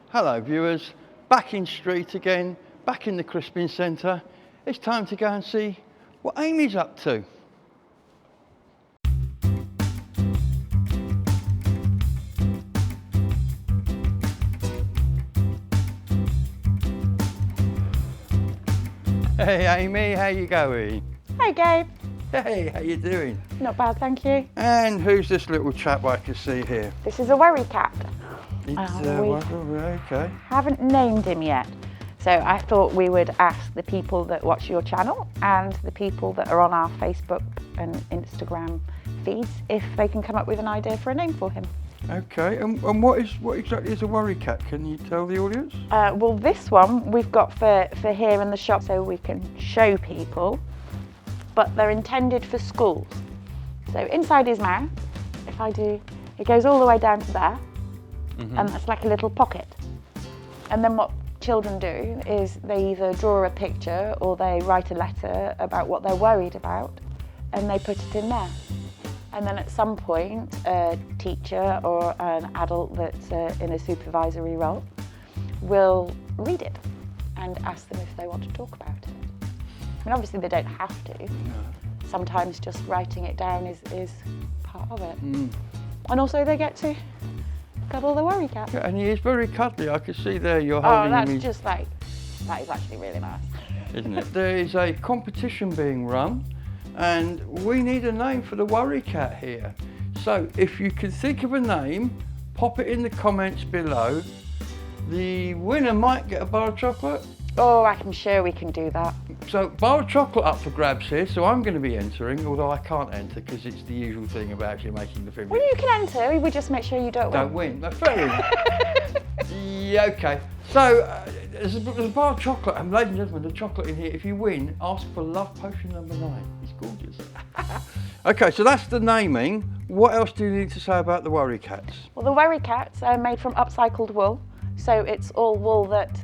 Hello viewers, back in street again, back in the crisping centre. It's time to go and see what Amy's up to. Hey Amy, how you going? Hi Gabe. Hey, how you doing? Not bad, thank you. And who's this little chap I can see here? This is a worry cat. We okay. Haven't named him yet. So I thought we would ask the people that watch your channel and the people that are on our Facebook and Instagram feeds if they can come up with an idea for a name for him. Okay, and what exactly is a worry cat? Can you tell the audience? Well, this one we've got for here in the shop so we can show people, but they're intended for schools. So inside his mouth, if I do, it goes all the way down to there, and that's like a little pocket. And then what children do is they either draw a picture or they write a letter about what they're worried about, and they put it in there. And then at some point, a teacher or an adult that's in a supervisory role will read it and ask them if they want to talk about it. I mean, obviously they don't have to. No. Sometimes just writing it down is part of it. And also they get to cuddle the worry cat. Yeah, and he is very cuddly. I can see there you're holding him. Oh, that's just like, that is actually really nice. Isn't it? There is a competition being run, and we need a name for the worry cat here. So if you can think of a name, pop it in the comments below. The winner might get a bar of chocolate. Oh, I'm sure we can do that. So bar of chocolate up for grabs here, so I'm going to be entering, although I can't enter because it's the usual thing about actually making the film. Well, you can enter, we just make sure you don't win. Don't win, that's fair enough. Yeah, okay. So there's a bar of chocolate, and ladies and gentlemen, the chocolate in here, if you win, ask for love potion number 9. It's gorgeous. Okay, so that's the naming. What else do you need to say about the worry cats? Well, the worry cats are made from upcycled wool, so it's all wool that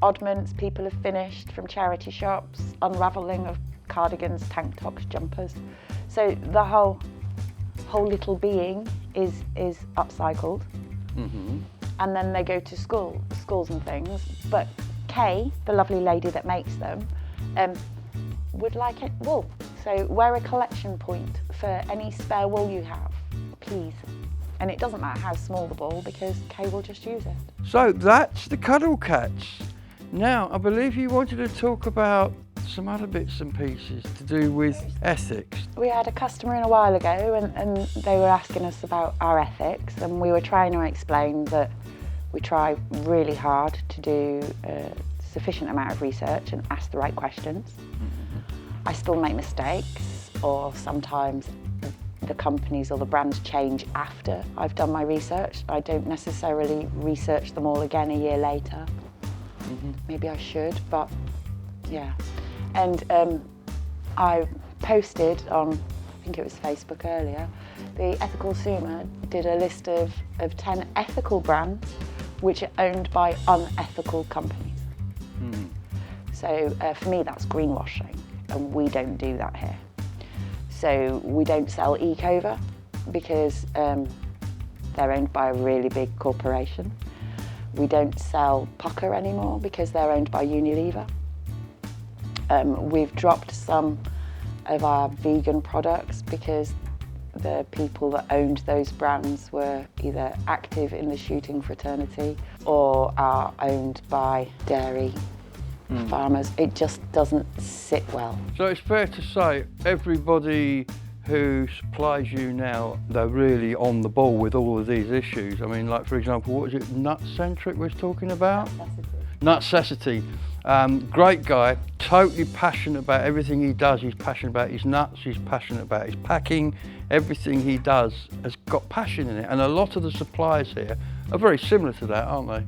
oddments people have finished from charity shops, unravelling of cardigans, tank tops, jumpers. So the whole little being is upcycled. And then they go to schools and things. But Kay, the lovely lady that makes them, would like it wool. So we're a collection point for any spare wool you have, please. And it doesn't matter how small the ball because Kay will just use it. So that's the cuddle cats. Now, I believe you wanted to talk about some other bits and pieces to do with ethics. We had a customer in a while ago and they were asking us about our ethics, and we were trying to explain that we try really hard to do a sufficient amount of research and ask the right questions. I still make mistakes, or sometimes the companies or the brands change after I've done my research. I don't necessarily research them all again a year later. Maybe I should, but yeah. And I posted on, I think it was Facebook earlier, the Ethical Sumer did a list of 10 ethical brands which are owned by unethical companies. So for me that's greenwashing, and we don't do that here. So we don't sell Ecover because they're owned by a really big corporation. We don't sell Pucker anymore because they're owned by Unilever. We've dropped some of our vegan products because the people that owned those brands were either active in the shooting fraternity or are owned by dairy farmers. It just doesn't sit well. So it's fair to say everybody who supplies you now, they're really on the ball with all of these issues. I mean, like for example, what was it, Nutcentric was talking about? Nutcessity. Great guy, totally passionate about everything he does. He's passionate about his nuts, he's passionate about his packing. Everything he does has got passion in it. And a lot of the suppliers here are very similar to that, aren't they?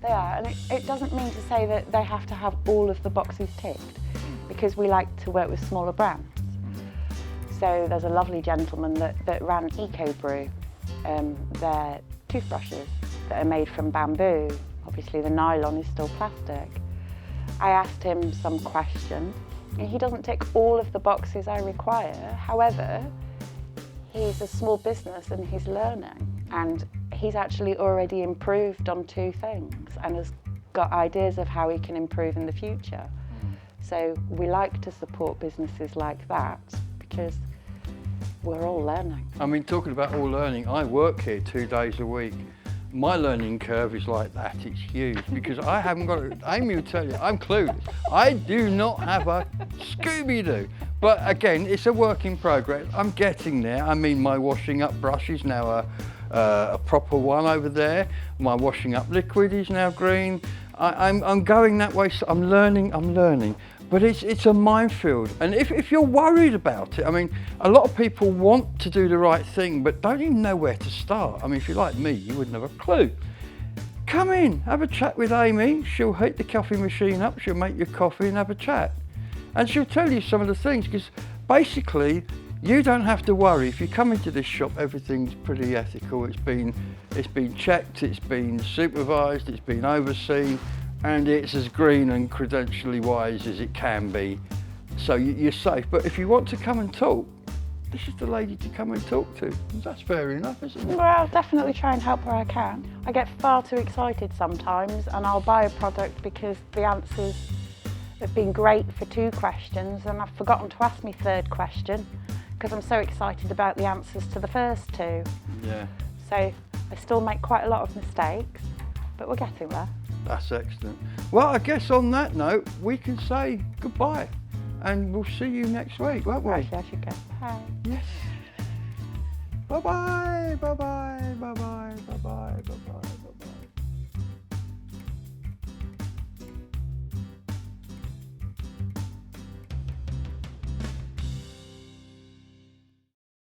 They are. And it doesn't mean to say that they have to have all of the boxes ticked, because we like to work with smaller brands. So there's a lovely gentleman that ran EcoBrew. They're toothbrushes that are made from bamboo. Obviously the nylon is still plastic. I asked him some questions, and he doesn't tick all of the boxes I require. However, he's a small business and he's learning, and he's actually already improved on 2 things and has got ideas of how he can improve in the future. So we like to support businesses like that because we're all learning. I mean, talking about all learning, I work here 2 days a week. My learning curve is like that, it's huge, because I haven't got, Amy will tell you, I'm clueless. I do not have a Scooby-Doo. But again, it's a work in progress. I'm getting there. I mean, my washing up brush is now a proper one over there. My washing up liquid is now green. I'm going that way, so I'm learning. But it's a minefield, and if you're worried about it, I mean, a lot of people want to do the right thing, but don't even know where to start. I mean, if you're like me, you wouldn't have a clue. Come in, have a chat with Amy. She'll heat the coffee machine up, she'll make you coffee and have a chat. And she'll tell you some of the things, because basically, you don't have to worry. If you come into this shop, everything's pretty ethical. It's been checked, it's been supervised, it's been overseen, and it's as green and credentially wise as it can be. So you're safe. But if you want to come and talk, this is the lady to come and talk to. That's fair enough, isn't it? Well, I'll definitely try and help where I can. I get far too excited sometimes, and I'll buy a product because the answers have been great for 2 questions, and I've forgotten to ask my 3rd question because I'm so excited about the answers to the first 2. Yeah. So I still make quite a lot of mistakes, but we're getting there. That's excellent. Well, I guess on that note, we can say goodbye, and we'll see you next week, won't we? Actually, I should go. Bye. Yes. Bye-bye, bye-bye, bye-bye, bye-bye, bye-bye.